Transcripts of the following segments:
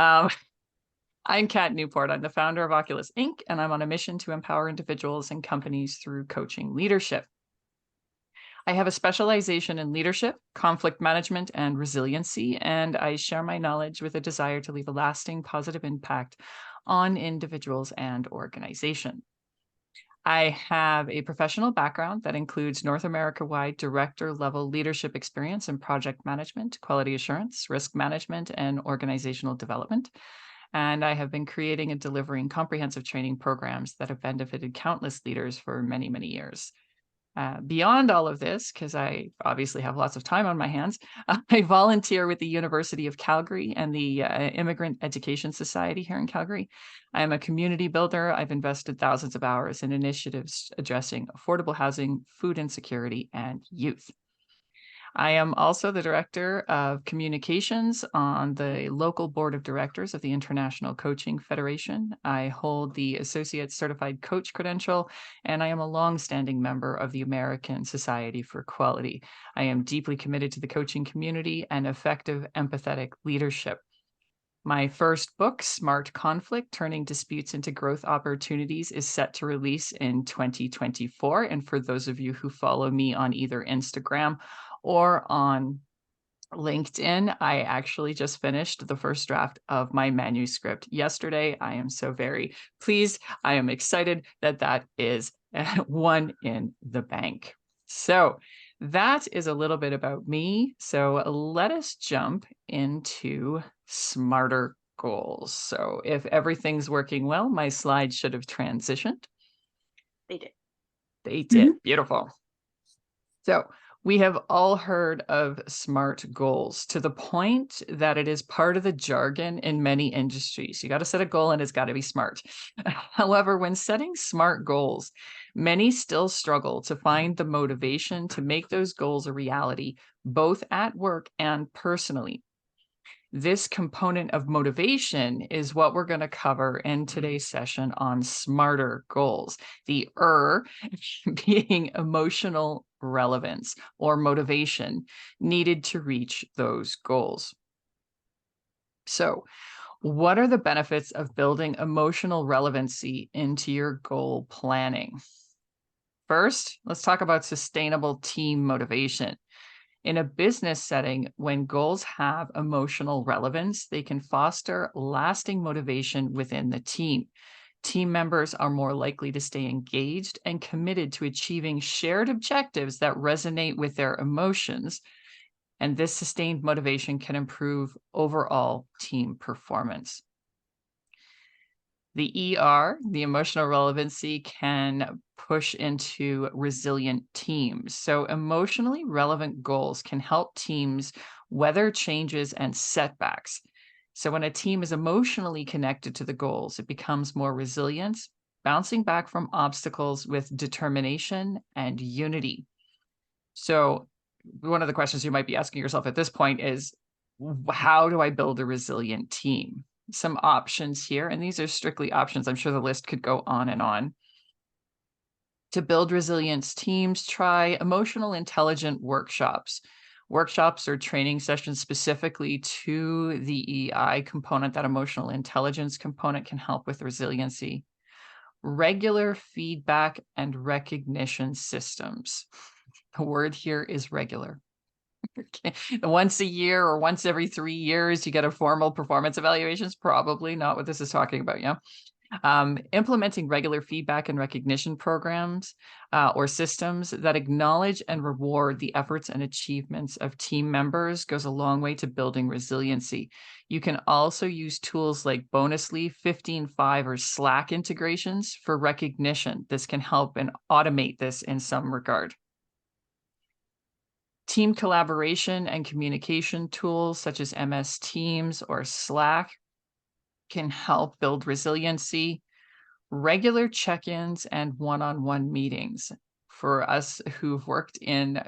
Um, I'm Kat Newport. I'm the founder of Oculus Inc., and I'm on a mission to empower individuals and companies through coaching leadership. I have a specialization in leadership, conflict management, and resiliency, and I share my knowledge with a desire to leave a lasting positive impact on individuals and organizations. I have a professional background that includes North America-wide director-level leadership experience in project management, quality assurance, risk management, and organizational development. And I have been creating and delivering comprehensive training programs that have benefited countless leaders for many, many years. Beyond all of this, because I obviously have lots of time on my hands, I volunteer with the University of Calgary and the Immigrant Education Society here in Calgary. I am a community builder. I've invested thousands of hours in initiatives addressing affordable housing, food insecurity, and youth. I am also the director of communications on the local board of directors of the International Coaching Federation. I hold the Associate Certified Coach credential, and I am a longstanding member of the American Society for Quality. I am deeply committed to the coaching community and effective empathetic leadership. My first book, Smart Conflict: Turning Disputes into Growth Opportunities, is set to release in 2024. And for those of you who follow me on either Instagram or on LinkedIn, I actually just finished the first draft of my manuscript yesterday. I am so very pleased. I am excited that that is one in the bank. So that is a little bit about me. So let us jump into smarter goals. So if everything's working well, my slides should have transitioned. They did. They did. Beautiful. So we have all heard of SMART goals to the point that it is part of the jargon in many industries. You got to set a goal and it's got to be smart. However, when setting SMART goals, many still struggle to find the motivation to make those goals a reality, both at work and personally. This component of motivation is what we're going to cover in today's session on smarter goals. The being emotional relevance or motivation needed to reach those goals. So, what are the benefits of building emotional relevancy into your goal planning? First, let's talk about sustainable team motivation. In a business setting, when goals have emotional relevance, they can foster lasting motivation within the team. Team members are more likely to stay engaged and committed to achieving shared objectives that resonate with their emotions. And this sustained motivation can improve overall team performance. The the emotional relevancy, can push into resilient teams. So emotionally relevant goals can help teams weather changes and setbacks. So when a team is emotionally connected to the goals, it becomes more resilient, bouncing back from obstacles with determination and unity. So one of the questions you might be asking yourself at this point is, how do I build a resilient team? Some options here, and these are strictly options. I'm sure the list could go on and on. To build resilience teams, try emotional intelligent workshops. Workshops or training sessions specifically to the EI component, that emotional intelligence component, can help with resiliency. Regular feedback and recognition systems. The word here is regular. Once a year or once every 3 years, you get a formal performance evaluations. Probably not what this is talking about. Yeah. Implementing regular feedback and recognition programs or systems that acknowledge and reward the efforts and achievements of team members goes a long way to building resiliency. You can also use tools like Bonusly, 15.5, or Slack integrations for recognition. This can help and automate this in some regard. Team collaboration and communication tools such as MS Teams or Slack can help build resiliency. Regular check-ins and one-on-one meetings. For us who've worked in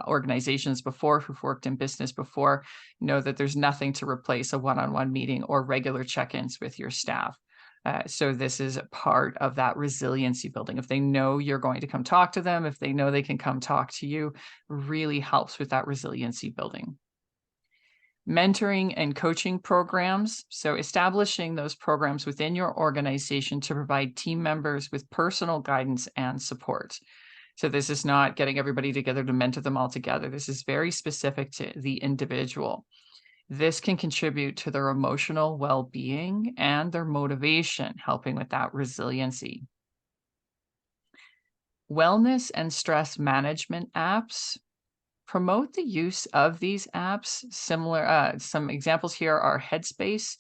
organizations before, who've worked in business before, know that there's nothing to replace a one-on-one meeting or regular check-ins with your staff. So this is a part of that resiliency building. If they know you're going to come talk to them, if they know they can come talk to you, really helps with that resiliency building. Mentoring and coaching programs. So establishing those programs within your organization to provide team members with personal guidance and support. So this is not getting everybody together to mentor them all together. This is very specific to the individual. This can contribute to their emotional well-being and their motivation, helping with that resiliency. Wellness and stress management apps. Promote the use of these apps. Some examples here are Headspace,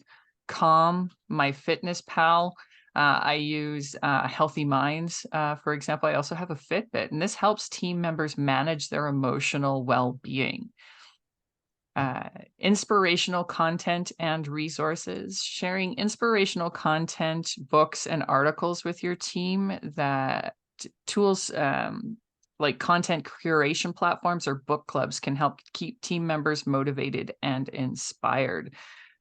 Calm, MyFitnessPal. I use Healthy Minds, for example. I also have a Fitbit, and this helps team members manage their emotional well-being. Inspirational content and resources. Sharing inspirational content, books, and articles with your team. That tools like content curation platforms or book clubs can help keep team members motivated and inspired.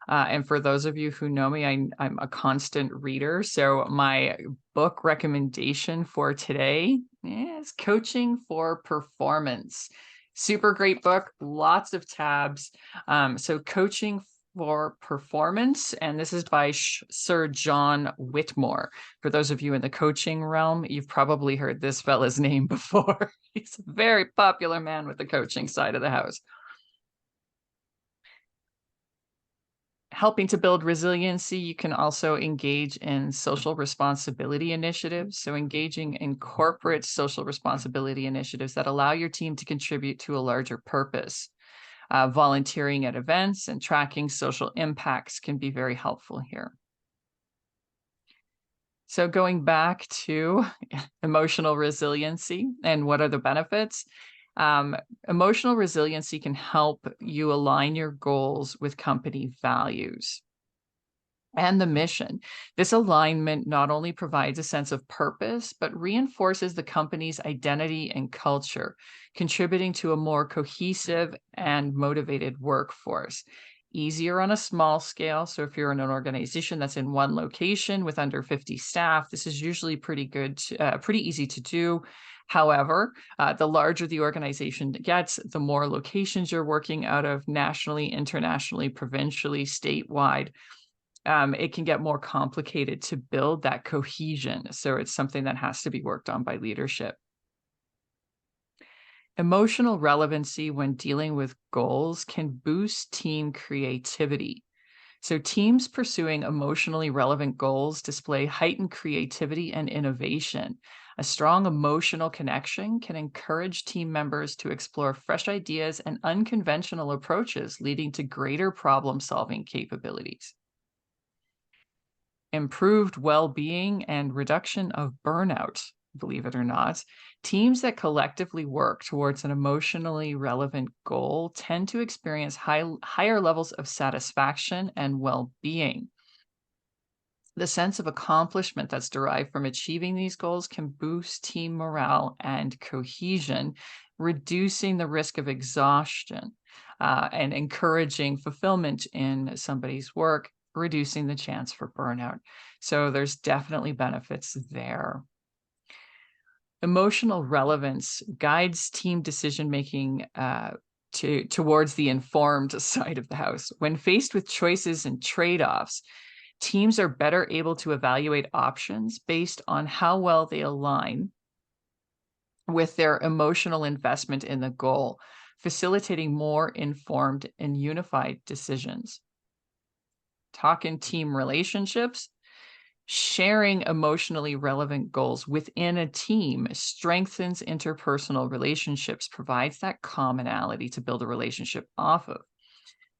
And for those of you who know me, I'm a constant reader. So my book recommendation for today is Coaching for Performance. Super great book, lots of tabs. So Coaching for Performance, and this is by Sir John Whitmore. For those of you in the coaching realm, you've probably heard this fella's name before. He's a very popular man with the coaching side of the house. Helping to build resiliency, you can also engage in social responsibility initiatives. So engaging in corporate social responsibility initiatives that allow your team to contribute to a larger purpose. Volunteering at events and tracking social impacts can be very helpful here. So going back to emotional resiliency and what are the benefits? Emotional resiliency can help you align your goals with company values and the mission. This alignment not only provides a sense of purpose, but reinforces the company's identity and culture, contributing to a more cohesive and motivated workforce. Easier on a small scale. So if you're in an organization that's in one location with under 50 staff, this is usually pretty easy to do. However, the larger the organization gets, the more locations you're working out of nationally, internationally, provincially, statewide. It can get more complicated to build that cohesion. So it's something that has to be worked on by leadership. Emotional relevancy when dealing with goals can boost team creativity. So teams pursuing emotionally relevant goals display heightened creativity and innovation. A strong emotional connection can encourage team members to explore fresh ideas and unconventional approaches, leading to greater problem-solving capabilities. Improved well-being and reduction of burnout, believe it or not. Teams that collectively work towards an emotionally relevant goal tend to experience higher levels of satisfaction and well-being. The sense of accomplishment that's derived from achieving these goals can boost team morale and cohesion, reducing the risk of exhaustion and encouraging fulfillment in somebody's work, reducing the chance for burnout. So there's definitely benefits there. Emotional relevance guides team decision-making towards the informed side of the house. When faced with choices and trade-offs, teams are better able to evaluate options based on how well they align with their emotional investment in the goal, facilitating more informed and unified decisions. Talking team relationships. Sharing emotionally relevant goals within a team strengthens interpersonal relationships, provides that commonality to build a relationship off of.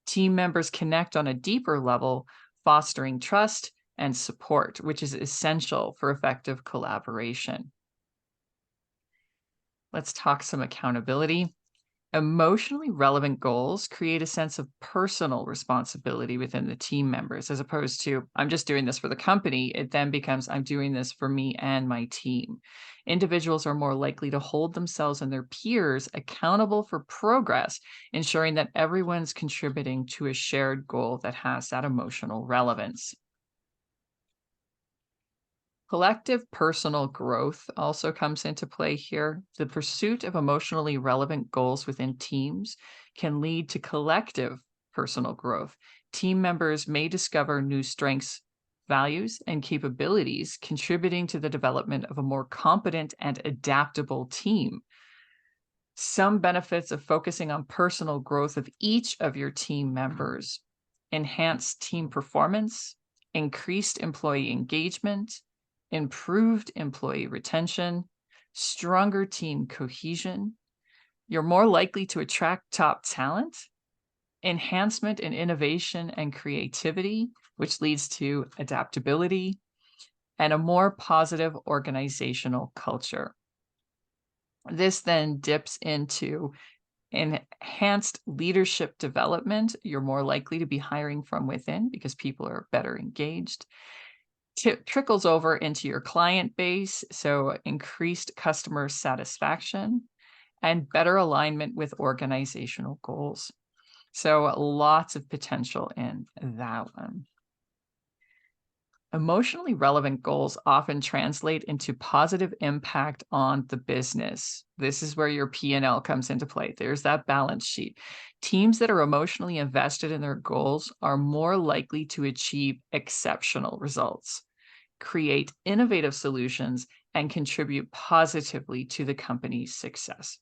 Team members connect on a deeper level, fostering trust and support, which is essential for effective collaboration. Let's talk some accountability. Emotionally relevant goals create a sense of personal responsibility within the team members, as opposed to, I'm just doing this for the company. It then becomes, I'm doing this for me and my team. Individuals are more likely to hold themselves and their peers accountable for progress, ensuring that everyone's contributing to a shared goal that has that emotional relevance. Collective personal growth also comes into play here. The pursuit of emotionally relevant goals within teams can lead to collective personal growth. Team members may discover new strengths, values, and capabilities, contributing to the development of a more competent and adaptable team. Some benefits of focusing on personal growth of each of your team members: enhanced team performance, increased employee engagement, improved employee retention, stronger team cohesion. You're more likely to attract top talent, enhancement in innovation and creativity, which leads to adaptability, and a more positive organizational culture. This then dips into enhanced leadership development. You're more likely to be hiring from within because people are better engaged. Trickles over into your client base, so increased customer satisfaction and better alignment with organizational goals. So lots of potential in that one. Emotionally relevant goals often translate into positive impact on the business. This is where your P&L comes into play. There's that balance sheet. Teams that are emotionally invested in their goals are more likely to achieve exceptional results, create innovative solutions, and contribute positively to the company's success.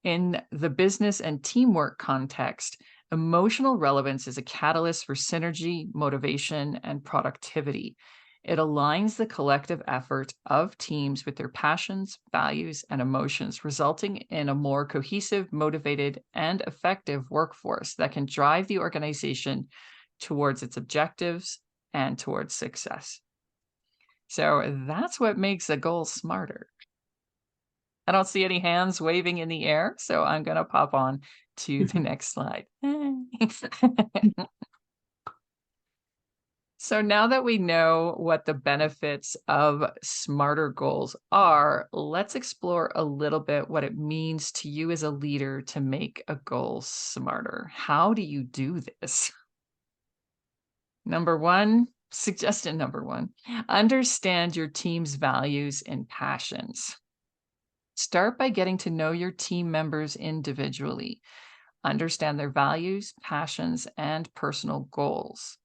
In the business and teamwork context, emotional relevance is a catalyst for synergy, motivation, and productivity. It aligns the collective effort of teams with their passions, values, and emotions, resulting in a more cohesive, motivated, and effective workforce that can drive the organization towards its objectives and towards success. So that's what makes a goal smarter. I don't see any hands waving in the air, so I'm going to pop on to the next slide. So now that we know what the benefits of smarter goals are, let's explore a little bit what it means to you as a leader to make a goal smarter. How do you do this? Suggestion number one, understand your team's values and passions. Start by getting to know your team members individually. Understand their values, passions, and personal goals.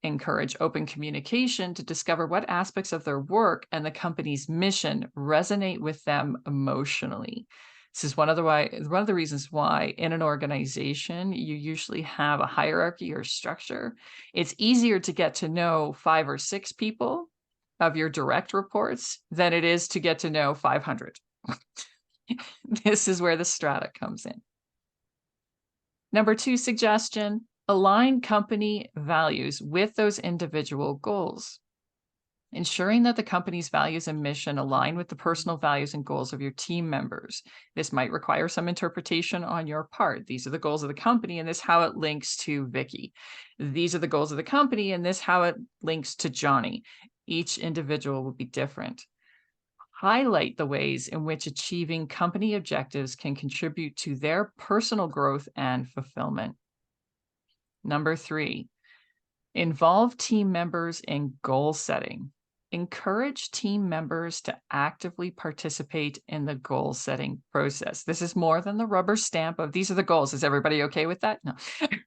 Encourage open communication to discover what aspects of their work and the company's mission resonate with them emotionally. This is one of the reasons why in an organization you usually have a hierarchy or structure. It's easier to get to know 5 or 6 people of your direct reports than it is to get to know 500. This is where the strata comes in. Number 2 suggestion, align company values with those individual goals. Ensuring that the company's values and mission align with the personal values and goals of your team members. This might require some interpretation on your part. These are the goals of the company, and this how it links to Vicky. These are the goals of the company, and this how it links to Johnny. Each individual will be different. Highlight the ways in which achieving company objectives can contribute to their personal growth and fulfillment. Number 3, involve team members in goal setting. Encourage team members to actively participate in the goal setting process. This is more than the rubber stamp of these are the goals. Is everybody okay with that? No,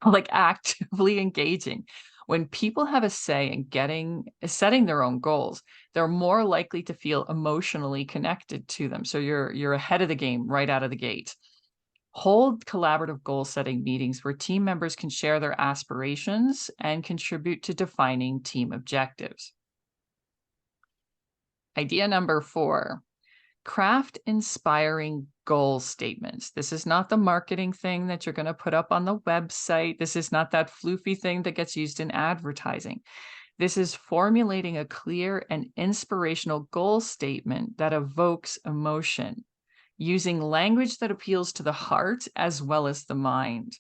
like actively engaging. When people have a say in setting their own goals, they're more likely to feel emotionally connected to them. So you're ahead of the game right out of the gate. Hold collaborative goal-setting meetings where team members can share their aspirations and contribute to defining team objectives. Idea number 4, craft inspiring goal statements. This is not the marketing thing that you're going to put up on the website. This is not that floofy thing that gets used in advertising. This is formulating a clear and inspirational goal statement that evokes emotion, using language that appeals to the heart as well as the mind.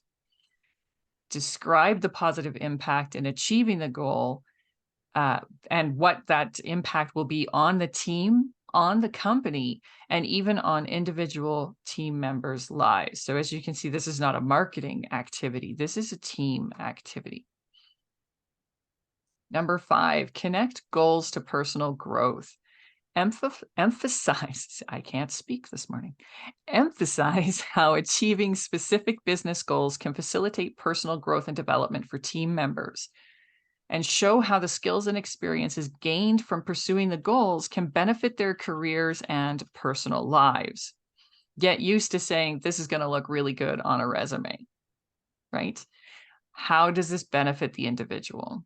Describe the positive impact in achieving the goal and what that impact will be on the team, on the company, and even on individual team members' lives. So as you can see, this is not a marketing activity. This is a team activity. Number 5, connect goals to personal growth. Emphasize, I can't speak this morning. Emphasize how achieving specific business goals can facilitate personal growth and development for team members, and show how the skills and experiences gained from pursuing the goals can benefit their careers and personal lives. Get used to saying, this is going to look really good on a resume, right? How does this benefit the individual?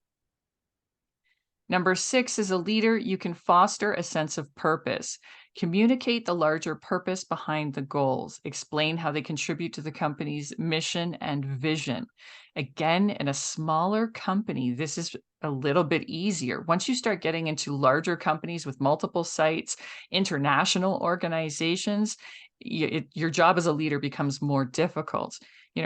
Number 6, as a leader, you can foster a sense of purpose. Communicate the larger purpose behind the goals. Explain how they contribute to the company's mission and vision. Again, in a smaller company, this is a little bit easier. Once you start getting into larger companies with multiple sites, international organizations, your job as a leader becomes more difficult.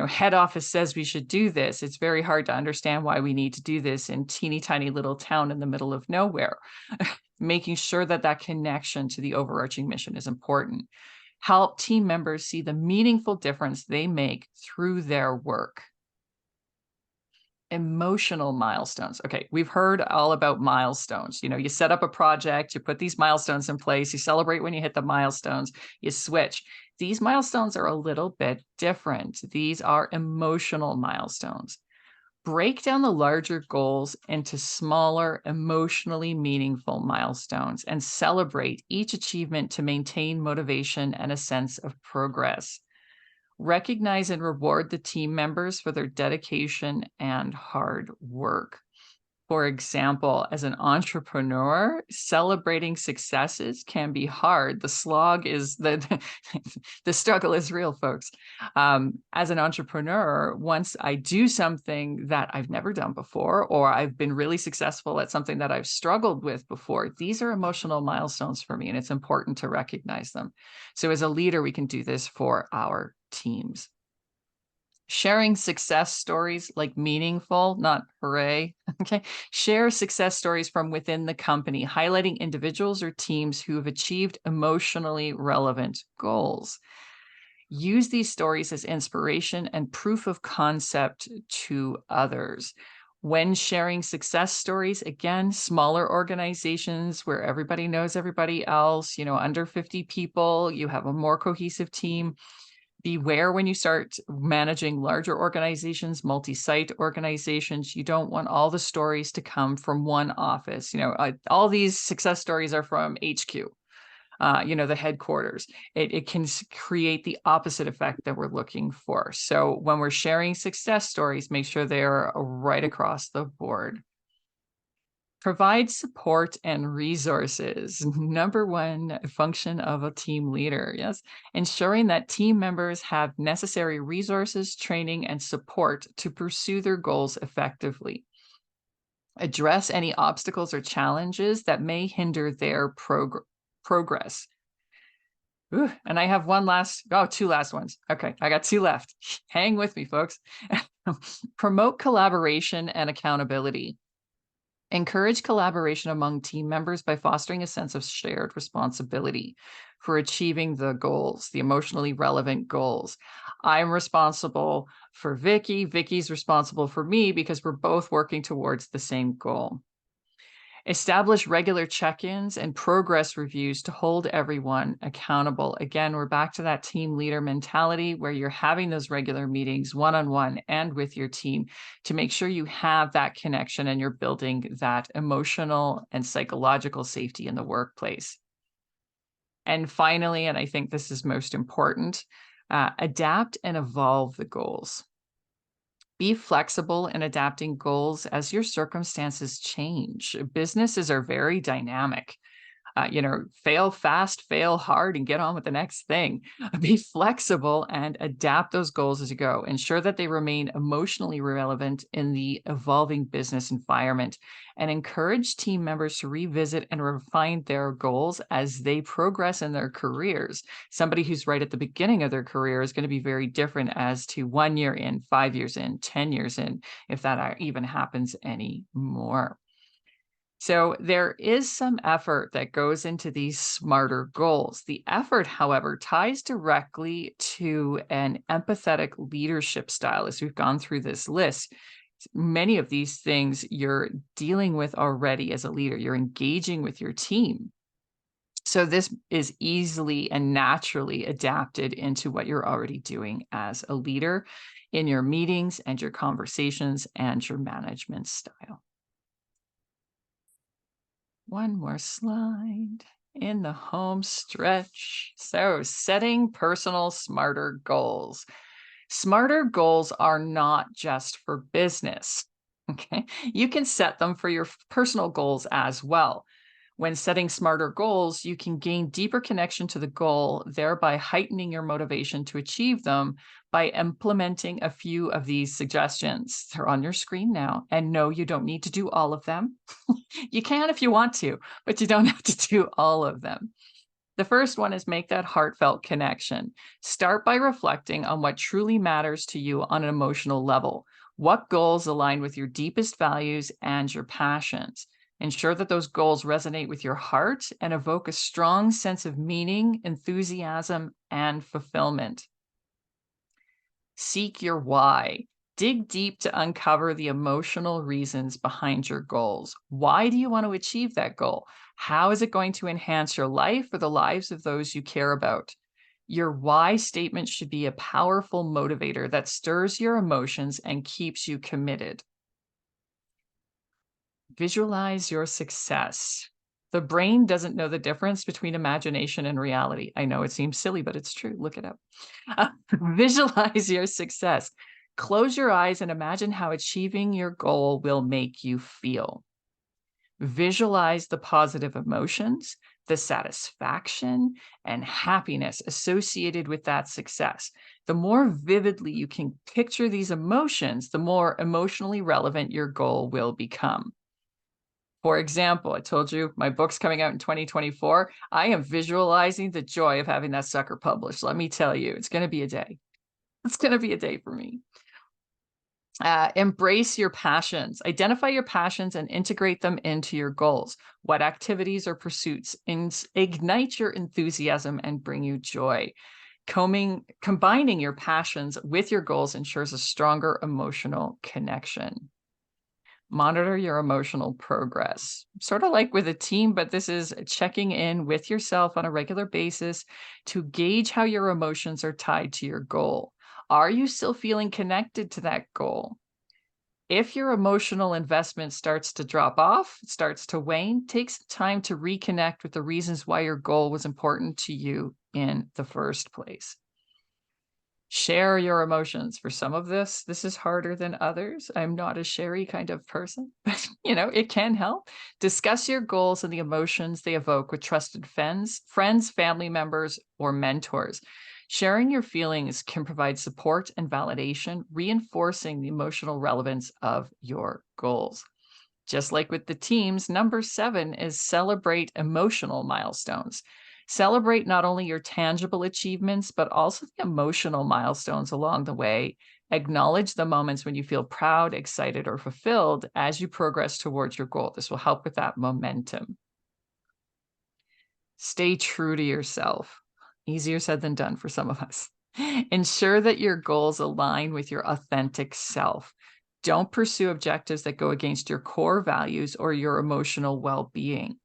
Head office says we should do this. It's very hard to understand why we need to do this in teeny tiny little town in the middle of nowhere. Making sure that that connection to the overarching mission is important. Help team members see the meaningful difference they make through their work. Emotional milestones. Okay, we've heard all about milestones. You set up a project, you put these milestones in place, you celebrate when you hit the milestones, you switch. These milestones are a little bit different. These are emotional milestones. Break down the larger goals into smaller, emotionally meaningful milestones and celebrate each achievement to maintain motivation and a sense of progress. Recognize and reward the team members for their dedication and hard work. For example, as an entrepreneur, celebrating successes can be hard. The slog is the struggle is real, folks. As an entrepreneur, once I do something that I've never done before, or I've been really successful at something that I've struggled with before, these are emotional milestones for me, and it's important to recognize them. So as a leader, we can do this for our teams. Sharing success stories, like meaningful, not hooray. Okay. Share success stories from within the company, highlighting individuals or teams who have achieved emotionally relevant goals. Use these stories as inspiration and proof of concept to others. When sharing success stories, again, smaller organizations where everybody knows everybody else, under 50 people, you have a more cohesive team. Beware when you start managing larger organizations, multi-site organizations. You don't want all the stories to come from one office. All these success stories are from HQ, the headquarters. It can create the opposite effect that we're looking for. So when we're sharing success stories, make sure they are right across the board. Provide support and resources. Number 1 function of a team leader. Yes. Ensuring that team members have necessary resources, training, and support to pursue their goals effectively. Address any obstacles or challenges that may hinder their progress. Ooh, and I have two last ones. Okay, I got 2 left. Hang with me, folks. Promote collaboration and accountability. Encourage collaboration among team members by fostering a sense of shared responsibility for achieving the goals, the emotionally relevant goals. I'm responsible for Vicky. Vicky's responsible for me because we're both working towards the same goal. Establish regular check-ins and progress reviews to hold everyone accountable. Again, we're back to that team leader mentality where you're having those regular meetings one-on-one and with your team to make sure you have that connection and you're building that emotional and psychological safety in the workplace. And finally, and I think this is most important, adapt and evolve the goals. Be flexible in adapting goals as your circumstances change. Businesses are very dynamic. Fail fast, fail hard, and get on with the next thing. Be flexible and adapt those goals as you go. Ensure that they remain emotionally relevant in the evolving business environment, and encourage team members to revisit and refine their goals as they progress in their careers. Somebody who's right at the beginning of their career is going to be very different as to 1 year in, 5 years in, 10 years in, if that even happens anymore. So there is some effort that goes into these smarter goals. The effort, however, ties directly to an empathetic leadership style. As we've gone through this list, many of these things you're dealing with already as a leader. You're engaging with your team. So this is easily and naturally adapted into what you're already doing as a leader in your meetings and your conversations and your management style. One more slide in the home stretch. So setting personal smarter goals. Smarter goals are not just for business. Okay. You can set them for your personal goals as well. When setting smarter goals, you can gain deeper connection to the goal, thereby heightening your motivation to achieve them by implementing a few of these suggestions. They're on your screen now. And no, you don't need to do all of them. You can if you want to, but you don't have to do all of them. The first one is make that heartfelt connection. Start by reflecting on what truly matters to you on an emotional level. What goals align with your deepest values and your passions? Ensure that those goals resonate with your heart and evoke a strong sense of meaning, enthusiasm, and fulfillment. Seek your why. Dig deep to uncover the emotional reasons behind your goals. Why do you want to achieve that goal? How is it going to enhance your life or the lives of those you care about? Your why statement should be a powerful motivator that stirs your emotions and keeps you committed. Visualize your success. The brain doesn't know the difference between imagination and reality. I know it seems silly, but it's true. Look it up. Visualize your success. Close your eyes and imagine how achieving your goal will make you feel. Visualize the positive emotions, the satisfaction, and happiness associated with that success. The more vividly you can picture these emotions, the more emotionally relevant your goal will become. For example, I told you my book's coming out in 2024. I am visualizing the joy of having that sucker published. Let me tell you, it's going to be a day. It's going to be a day for me. Embrace your passions. Identify your passions and integrate them into your goals. What activities or pursuits ignite your enthusiasm and bring you joy? Combining your passions with your goals ensures a stronger emotional connection. Monitor your emotional progress. Sort of like with a team, but this is checking in with yourself on a regular basis to gauge how your emotions are tied to your goal. Are you still feeling connected to that goal? If your emotional investment starts to drop off, starts to wane, take some time to reconnect with the reasons why your goal was important to you in the first place. Share your emotions. For some of this is harder than others. I'm not a sherry kind of person, but it can help. Discuss your goals and the emotions they evoke with trusted friends, family members, or mentors. Sharing your feelings can provide support and validation, reinforcing the emotional relevance of your goals. Just like with the teams, number 7 is celebrate emotional milestones. Celebrate not only your tangible achievements, but also the emotional milestones along the way. Acknowledge the moments when you feel proud, excited, or fulfilled as you progress towards your goal. This will help with that momentum. Stay true to yourself. Easier said than done for some of us. Ensure that your goals align with your authentic self. Don't pursue objectives that go against your core values or your emotional well-being.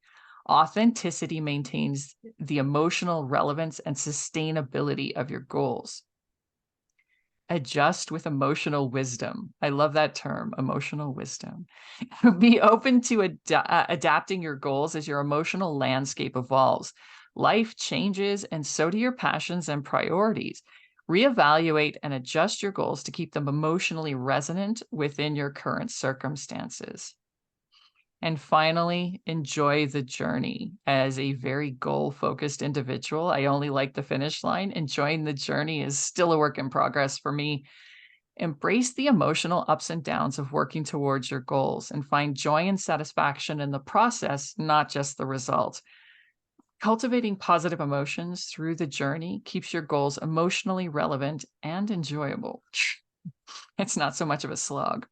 Authenticity maintains the emotional relevance and sustainability of your goals. Adjust with emotional wisdom. I love that term, emotional wisdom. Be open to adapting your goals as your emotional landscape evolves. Life changes, and so do your passions and priorities. Reevaluate and adjust your goals to keep them emotionally resonant within your current circumstances. And finally, enjoy the journey. As a very goal-focused individual, I only like the finish line. Enjoying the journey is still a work in progress for me. Embrace the emotional ups and downs of working towards your goals and find joy and satisfaction in the process, not just the result. Cultivating positive emotions through the journey keeps your goals emotionally relevant and enjoyable. It's not so much of a slog.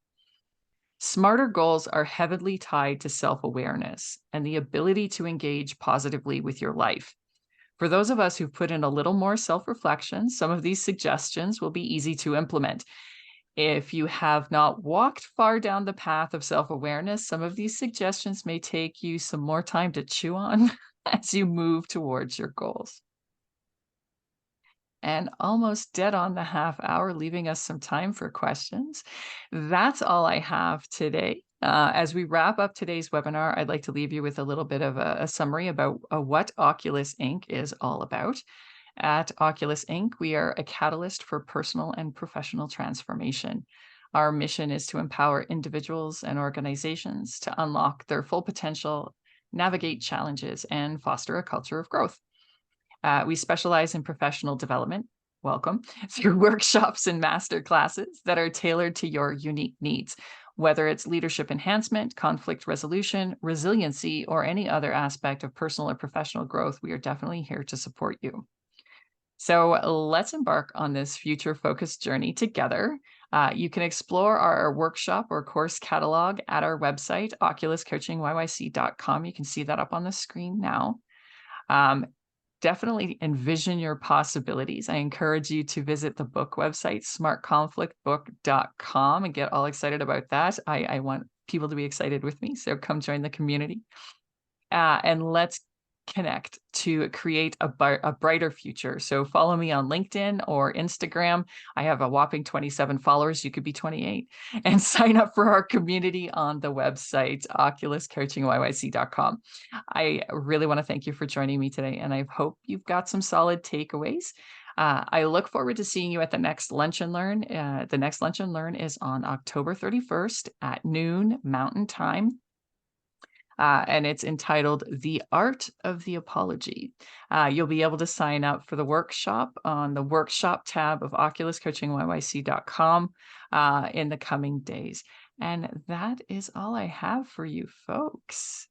Smarter goals are heavily tied to self-awareness and the ability to engage positively with your life. For those of us who've put in a little more self-reflection, some of these suggestions will be easy to implement. If you have not walked far down the path of self-awareness, some of these suggestions may take you some more time to chew on. as you move towards your goals. And almost dead on the half hour, leaving us some time for questions. That's all I have today. As we wrap up today's webinar, I'd like to leave you with a little bit of a summary about what Oculus Inc. is all about. At Oculus Inc., we are a catalyst for personal and professional transformation. Our mission is to empower individuals and organizations to unlock their full potential, navigate challenges, and foster a culture of growth. We specialize in professional development, welcome, through workshops and master classes that are tailored to your unique needs. Whether it's leadership enhancement, conflict resolution, resiliency, or any other aspect of personal or professional growth, we are definitely here to support you. So let's embark on this future focused journey together. You can explore our workshop or course catalog at our website, oculuscoachingyyc.com. You can see that up on the screen now. Definitely envision your possibilities. I encourage you to visit the book website, smartconflictbook.com, and get all excited about that. I want people to be excited with me, so come join the community. And let's connect to create a brighter future. So follow me on LinkedIn or Instagram. I have a whopping 27 followers. You could be 28. And sign up for our community on the website, oculuscoachingyyc.com. I really want to thank you for joining me today, and I hope you've got some solid takeaways. I look forward to seeing you at the next Lunch and Learn. The next Lunch and Learn is on October 31st at noon Mountain Time. And it's entitled The Art of the Apology. You'll be able to sign up for the workshop on the workshop tab of oculuscoachingyyc.com in the coming days. And that is all I have for you folks.